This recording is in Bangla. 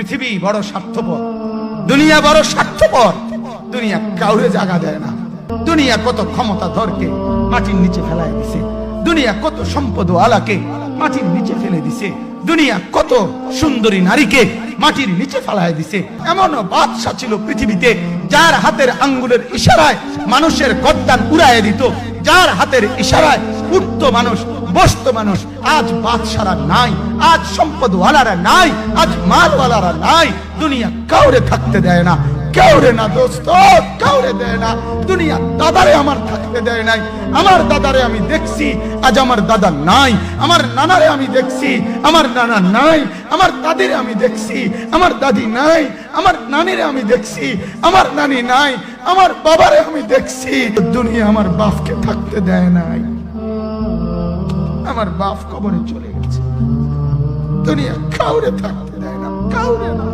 পৃথিবী বড় স্বার্থপর, দুনিয়া বড় স্বার্থপর। দুনিয়া কাউরে জায়গা দেয় না। দুনিয়া কত ক্ষমতাধরকে মাটির নিচে ফেলায় দিছে, দুনিয়া কত সম্পদ আলাকে মাটির নিচে ফেলে দিছে, দুনিয়া কত সুন্দরী নারীকে মাটির নিচে ফেলায় দিছে। এমন বাদশা ছিল পৃথিবীতে যার হাতের আঙ্গুলের ইশারায় মানুষের গর্দান উড়াইয়া দিত, যার হাতের ইশারায় উঠতো মানুষ, বসতো মানুষ। আজ বাদশারা নাই, আজ সম্পদওয়ালারা নাই, আজ মালওয়ালারা নাই। দুনিয়া কাউরে থাকতে দেয় না, কাউরে না দোস্ত, কাউরে দেয় না। দুনিয়া দাদারে আমার থাকতে দেয় নাই। আমার দাদারে আমি দেখছি, আজ আমার দাদা নাই। আমার নানারে আমি দেখছি, আমার নানা নাই। আমার দাদিরে আমি দেখছি, আমার দাদি নাই। আমার নানিরে আমি দেখছি, আমার নানি নাই। আমার বাবারে আমি দেখছি। দুনিয়া আমার বাপকে থাকতে দেয় নাই। আমার বাপ কবরে চলে গেছে। দুনিয়া কাউরে থাকতে দেয় না, কাউরে না।